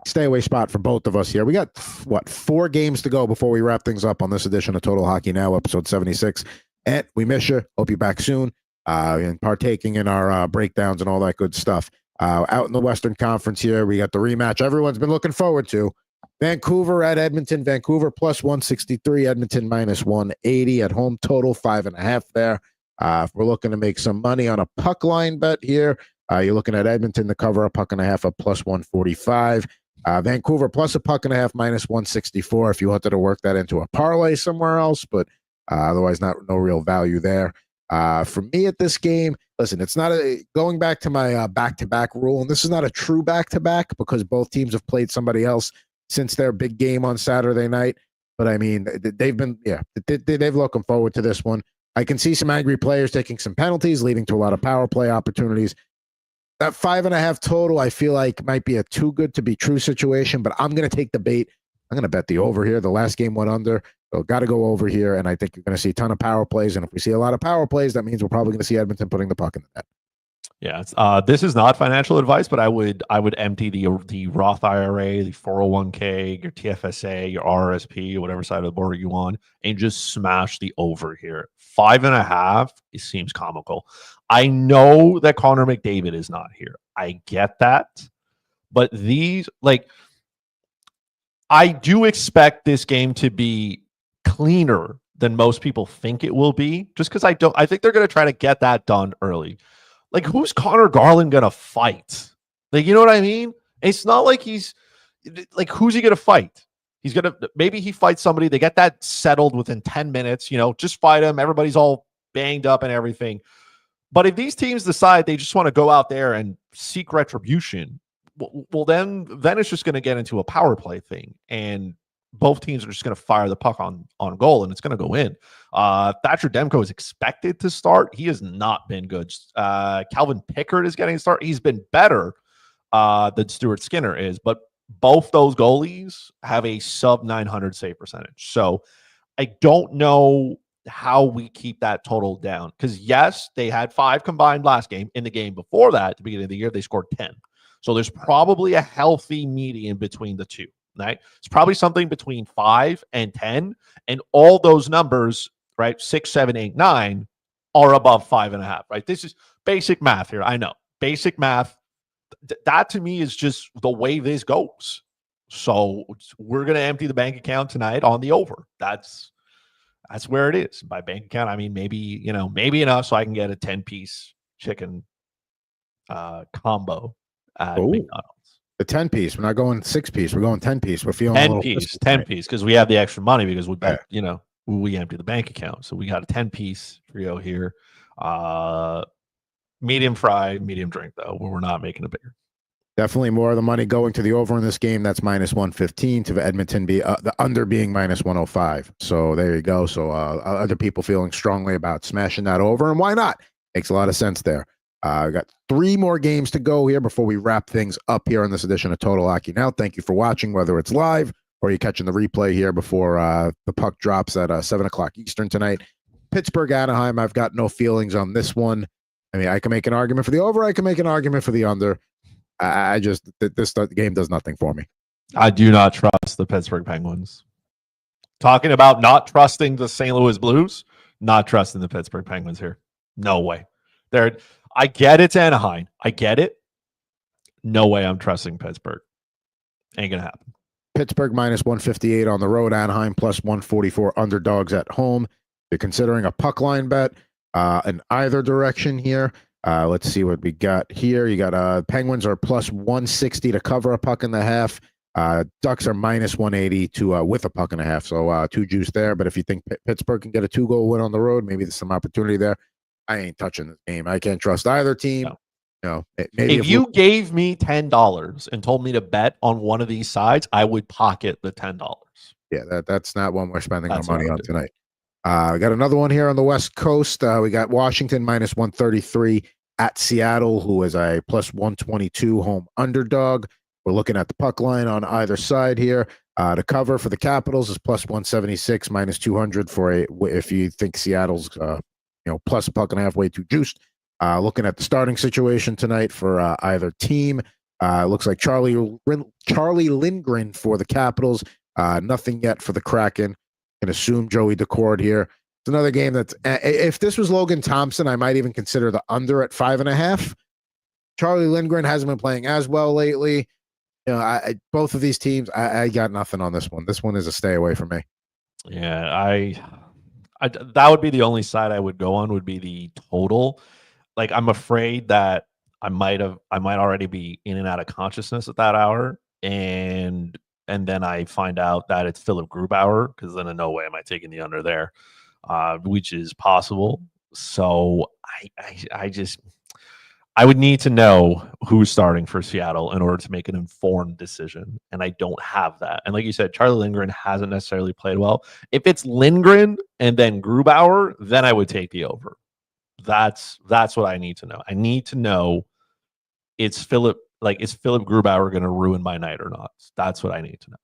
Stay away spot for both of us here. We got 4 games to go before we wrap things up on this edition of Total Hockey Now, episode 76. And we miss you. Hope you're back soon and partaking in our breakdowns and all that good stuff. Out in the Western Conference here, we got the rematch everyone's been looking forward to. Vancouver at Edmonton. Vancouver plus 163, Edmonton minus 180 at home, total 5.5 there. If we're looking to make some money on a puck line bet here, you're looking at Edmonton to cover a puck and a half at plus 145. Vancouver plus a puck and a half minus 164 if you wanted to work that into a parlay somewhere else, but otherwise no real value there. For me at this game, listen, it's not going back to my back-to-back rule, and this is not a true back-to-back because both teams have played somebody else since their big game on Saturday night. But I mean, they've looking forward to this one. I can see some angry players taking some penalties, leading to a lot of power play opportunities. That 5.5 total, I feel like might be a too good to be true situation, but I'm going to take the bait. I'm going to bet the over here. The last game went under, so got to go over here, and I think you're going to see a ton of power plays, and if we see a lot of power plays, that means we're probably going to see Edmonton putting the puck in the net. Yeah, this is not financial advice, but I would empty the Roth IRA, the 401k, your TFSA, your RRSP, whatever side of the board you want, and just smash the over here. 5.5, it seems comical. I know that Connor McDavid is not here. I get that, but I do expect this game to be cleaner than most people think it will be, just because I think they're going to try to get that done early. Like, who's Connor Garland going to fight? Like, you know what I mean? It's not like who's he going to fight? Maybe he fights somebody. They get that settled within 10 minutes, just fight him. Everybody's all banged up and everything. But if these teams decide they just want to go out there and seek retribution, well, then it's just going to get into a power play thing. And both teams are just going to fire the puck on goal, and it's going to go in. Thatcher Demko is expected to start. He has not been good. Calvin Pickard is getting a start. He's been better than Stuart Skinner is, but both those goalies have a sub 900 save percentage. So I don't know how we keep that total down, because yes, they had 5 combined last game. In the game before that, at the beginning of the year, they scored 10. So there's probably a healthy median between the two. Right? It's probably something between 5 and 10, and all those numbers, right? 6, 7, 8, 9 are above 5.5, right? This is basic math here. I know basic math. That to me is just the way this goes. So we're going to empty the bank account tonight on the over. That's That's where it is. My bank account, I mean, maybe enough so I can get a 10-piece chicken combo at Oh, McDonald's. the 10-piece. We're not going 6-piece. We're going 10-piece. We're feeling a 10 little piece, fishy 10 tonight. piece, because we have the extra money because we Yeah. we empty the bank account. So we got a 10-piece trio here. Medium fry, medium drink, though, where we're not making it bigger. Definitely more of the money going to the over in this game. That's -115 to the Edmonton the under being -105. So there you go. So other people feeling strongly about smashing that over, and why not? Makes a lot of sense there. We got 3 more games to go here before we wrap things up here on this edition of Total Hockey Now. Thank you for watching, whether it's live or you're catching the replay here before the puck drops at 7 o'clock Eastern tonight. Pittsburgh, Anaheim, I've got no feelings on this one. I mean, I can make an argument for the over. I can make an argument for the under. I just, this game does nothing for me. I do not trust the Pittsburgh Penguins. Talking about not trusting the St. Louis Blues, not trusting the Pittsburgh Penguins here. No way. I get it's Anaheim. I get it. No way I'm trusting Pittsburgh. Ain't going to happen. Pittsburgh -158 on the road. Anaheim +144 underdogs at home. You're considering a puck line bet in either direction here. Let's see what we got here. You got Penguins are +160 to cover a puck and a half. Ducks are -180 to with a puck and a half. So 2 juice there. But if you think Pittsburgh can get a 2-goal win on the road, maybe there's some opportunity there. I ain't touching this game. I can't trust either team. No. Maybe if you gave me $10 and told me to bet on one of these sides, I would pocket the $10. Yeah, that's not one we're spending our money on tonight. We got another one here on the West Coast. We got Washington -133 at Seattle, who is a +122 home underdog. We're looking at the puck line on either side here. The cover for the Capitals is +176, -200 for if you think Seattle's plus a puck and a half, way too juiced. Looking at the starting situation tonight for either team, looks like Charlie Lindgren for the Capitals. Nothing yet for the Kraken. Can assume Joey Decord here. It's another game that's, if this was Logan Thompson, I might even consider the under at 5.5. Charlie Lindgren hasn't been playing as well lately. Both of these teams, I got nothing on this one. This one is a stay away from me. Yeah, I that would be the only side I would go on, would be the total. Like, I'm afraid that I might already be in and out of consciousness at that hour, and then I find out that it's Philip Grubauer, because then in no way am I taking the under there, which is possible. So I would need to know who's starting for Seattle in order to make an informed decision, and I don't have that. And like you said, Charlie Lindgren hasn't necessarily played well. If it's Lindgren and then Grubauer, then I would take the over. That's what I need to know. I need to know, is Philip Grubauer going to ruin my night or not? That's what I need to know.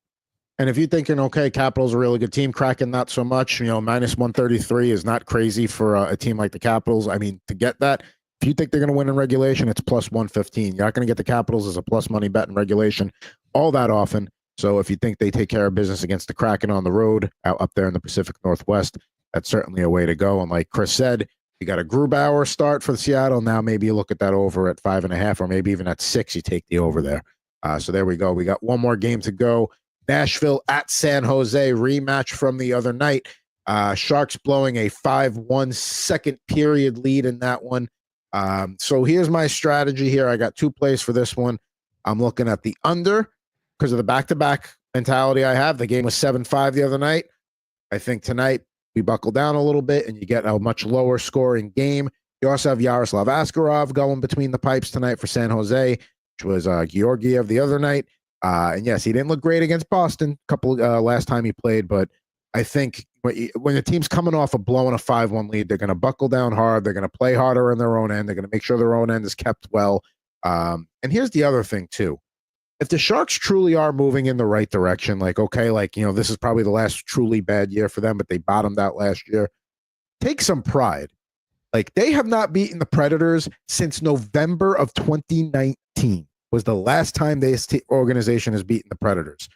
And if you're thinking, okay, Capitals are a really good team, Kraken not so much, -133 is not crazy for a team like the Capitals. I mean, to get that, if you think they're going to win in regulation, it's +115. You're not going to get the Capitals as a plus money bet in regulation all that often. So if you think they take care of business against the Kraken on the road out up there in the Pacific Northwest, that's certainly a way to go. And like Chris said, you got a Grubauer start for Seattle. Now maybe you look at that over at 5.5, or maybe even at 6, you take the over there. So there we go. We got one more game to go. Nashville at San Jose, rematch from the other night. Sharks blowing a 5-1 second period lead in that one. So here's my strategy here. I got 2 plays for this one. I'm looking at the under because of the back-to-back mentality I have. The game was 7-5 the other night. I think tonight we buckle down a little bit and you get a much lower scoring game. You also have Yaroslav Askarov going between the pipes tonight for San Jose, which was Georgiev the other night. And yes, he didn't look great against Boston last time he played, but I think when the team's coming off of blowing a 5-1 lead, they're going to buckle down hard. They're going to play harder in their own end. They're going to make sure their own end is kept well. And here's the other thing too. If the Sharks truly are moving in the right direction, this is probably the last truly bad year for them, but they bottomed out last year. Take some pride. Like, they have not beaten the Predators since November of 2019 was the last time this organization has beaten the Predators.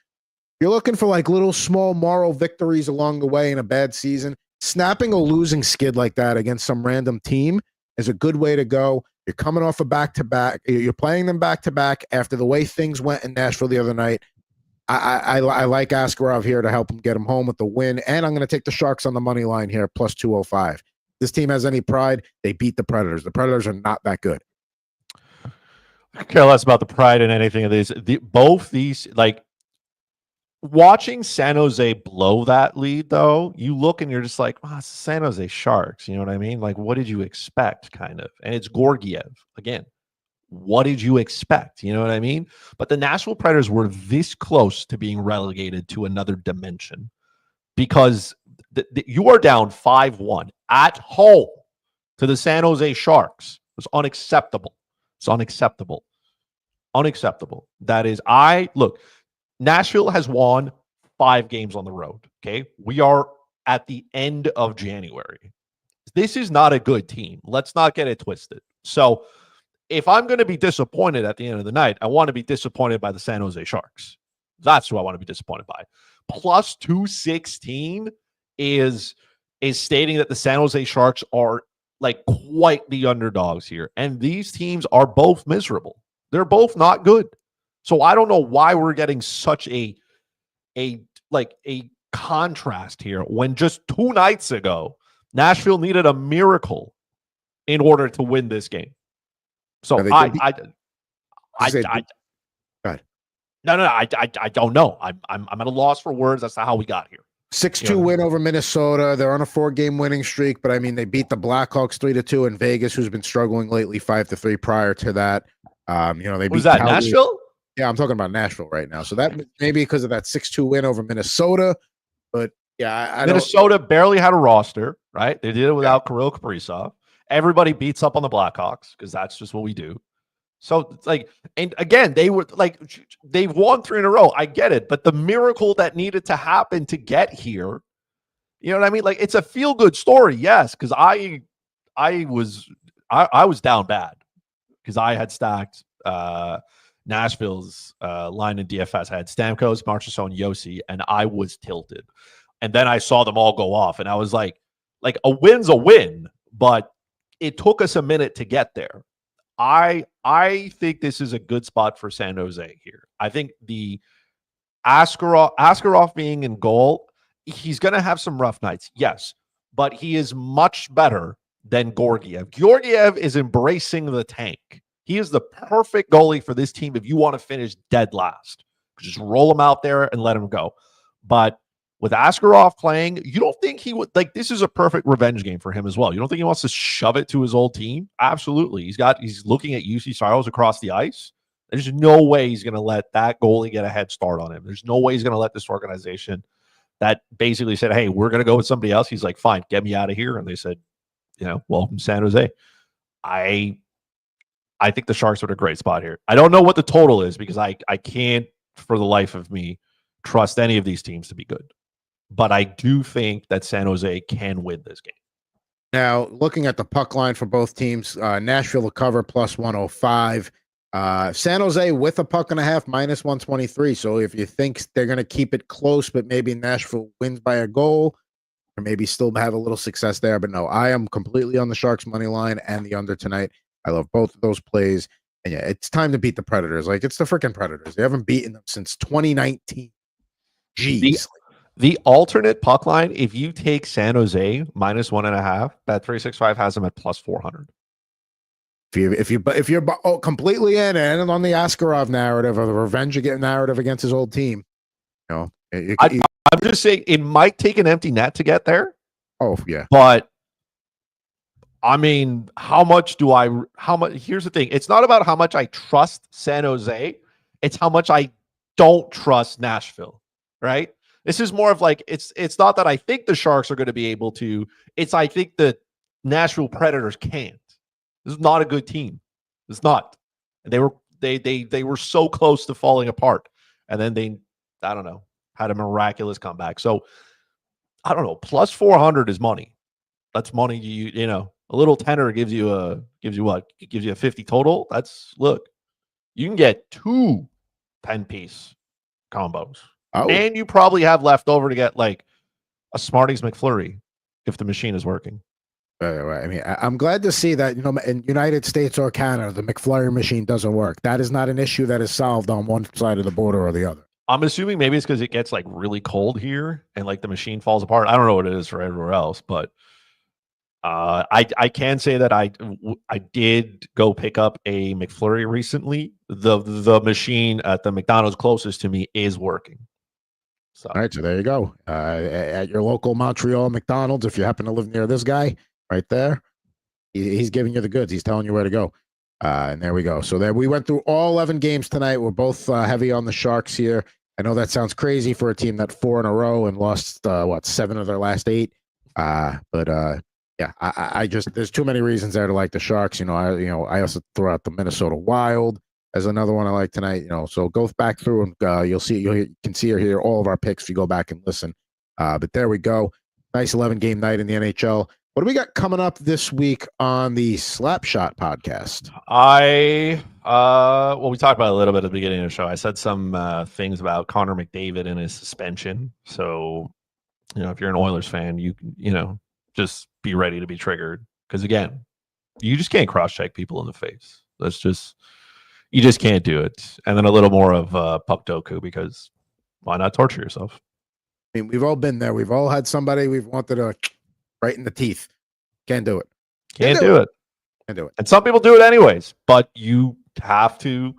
You're looking for little small moral victories along the way in a bad season. Snapping a losing skid like that against some random team is a good way to go. You're coming off a back-to-back. You're playing them back-to-back after the way things went in Nashville the other night. I like Askarov here to help him get him home with the win, and I'm going to take the Sharks on the money line here, plus 205. This team has any pride, they beat the Predators. The Predators are not that good. I care less about the pride in anything of these. Both these, like, watching San Jose blow that lead, though, you look and you're just like, oh, it's the San Jose Sharks. You know what I mean? Like, what did you expect, kind of? And it's Georgiev. Again, what did you expect? You know what I mean? But the Nashville Predators were this close to being relegated to another dimension because you are down 5-1 at home to the San Jose Sharks. It was unacceptable. It's unacceptable. Unacceptable. That is, look, Nashville has won 5 games on the road. Okay. We are at the end of January. This is not a good team. Let's not get it twisted. So if I'm going to be disappointed at the end of the night, I want to be disappointed by the San Jose Sharks. That's who I want to be disappointed by. Plus 216 is stating that the San Jose Sharks are like quite the underdogs here. And these teams are both miserable. They're both not good. So I don't know why we're getting such a contrast here when just 2 nights ago, Nashville needed a miracle in order to win this game. So I don't know. I'm at a loss for words. That's not how we got here. 6-2 win over Minnesota. They're on a 4-game winning streak, but I mean, they beat the Blackhawks 3-2 in Vegas, who's been struggling lately, 5-3 prior to that. They beat that Nashville? Yeah, I'm talking about Nashville right now. So that maybe because of that 6-2 win over Minnesota, but yeah, Minnesota barely had a roster, right? They did it without Kirill Kaprizov. Everybody beats up on the Blackhawks because that's just what we do. So it's like, and again, they've won 3 in a row. I get it, but the miracle that needed to happen to get here, you know what I mean? Like, it's a feel good story, yes, because I was down bad because I had stacked Nashville's line in DFS. I had Stamkos, Marchessault, and Yossi, and I was tilted. And then I saw them all go off, and I was like a win's a win, but it took us a minute to get there. I think this is a good spot for San Jose here. I think the Askarov being in goal, he's going to have some rough nights, yes, but he is much better than Georgiev. Georgiev is embracing the tank. He is the perfect goalie for this team if you want to finish dead last. Just roll him out there and let him go. But with Askarov playing, you don't think he would this is a perfect revenge game for him as well. You don't think he wants to shove it to his old team? Absolutely. He's looking at UC Saros across the ice. There's no way he's going to let that goalie get a head start on him. There's no way he's going to let this organization that basically said, hey, we're going to go with somebody else. He's like, fine, get me out of here. And they said, welcome San Jose. I think the Sharks are in a great spot here. I don't know what the total is because I can't for the life of me trust any of these teams to be good. But I do think that San Jose can win this game. Now, looking at the puck line for both teams, Nashville will cover plus 105. San Jose with a puck and a half, minus 123. So if you think they're going to keep it close, but maybe Nashville wins by a goal, or maybe still have a little success there. But no, I am completely on the Sharks money line and the under tonight. I love both of those plays. And yeah, it's time to beat the Predators. Like, it's the freaking Predators. They haven't beaten them since 2019. Jeez. The alternate puck line, if you take San Jose minus 1.5, Bet365 has them at plus 400. If you're completely in and on the Askarov narrative or the revenge narrative against his old team, I'm just saying it might take an empty net to get there. Oh yeah, but I mean, here's the thing. It's not about how much I trust San Jose. It's how much I don't trust Nashville, right? This is more of like, it's not that I think the Sharks are going to be able to. It's I think the Nashville Predators can't. This is not a good team. It's not. They were so close to falling apart. And then I don't know, had a miraculous comeback. So I don't know, plus 400 is money. That's money. A little tenner gives you what? It gives you a 50 total. Look, you can get 2 10-piece combos. Oh. And you probably have left over to get like a Smarties McFlurry if the machine is working. Right. I mean, I'm glad to see that, in United States or Canada, the McFlurry machine doesn't work. That is not an issue that is solved on one side of the border or the other. I'm assuming maybe it's because it gets like really cold here and like the machine falls apart. I don't know what it is for everywhere else, but I can say that I did go pick up a McFlurry recently. The machine at the McDonald's closest to me is working. So All right, so there you go. At your local Montreal McDonald's, if you happen to live near this guy right there, he's giving you the goods. He's telling you where to go. And there we go. So there we went through all 11 games tonight. We're both heavy on the Sharks here. I know that sounds crazy for a team that 4 in a row and lost 7 of their last 8. Yeah, I just there's too many reasons there to like the Sharks. I also throw out the Minnesota Wild as another one I like tonight. So go back through and you can see or hear all of our picks if you go back and listen. But there we go. Nice 11-game night in the NHL. What do we got coming up this week on the Slapshot podcast? We talked about it a little bit at the beginning of the show. I said some things about Connor McDavid and his suspension. So, if you're an Oilers fan, you just be ready to be triggered. Because again, you just can't cross-check people in the face. You just can't do it. And then a little more of puck doku, because why not torture yourself? I mean, we've all been there. We've all had somebody we've wanted to right in the teeth. Can't do it. Can't do it. Can't do it. And some people do it anyways, but you got to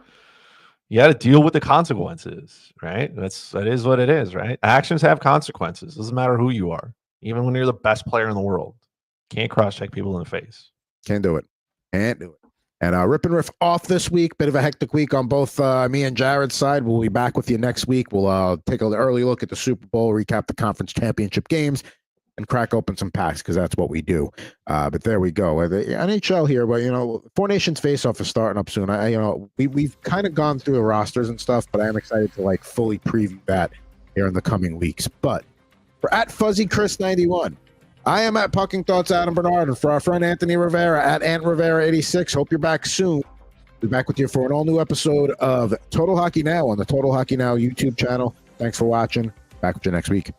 deal with the consequences, right? That is what it is, right? Actions have consequences. Doesn't matter who you are. Even when you're the best player in the world. Can't cross-check people in the face. Can't do it. Can't do it. And Rip and Riff off this week. Bit of a hectic week on both me and Jared's side. We'll be back with you next week. We'll take an early look at the Super Bowl, recap the conference championship games, and crack open some packs because that's what we do. But there we go. The NHL here, but Four Nations Face-Off is starting up soon. We've kind of gone through the rosters and stuff, but I am excited to fully preview that here in the coming weeks. But for at Fuzzy Chris 91. I am at Pucking Thoughts Adam Bernard, and for our friend Anthony Rivera at Ant Rivera 86. Hope you're back soon. Be back with you for an all-new episode of Total Hockey Now on the Total Hockey Now YouTube channel. Thanks for watching. Back with you next week.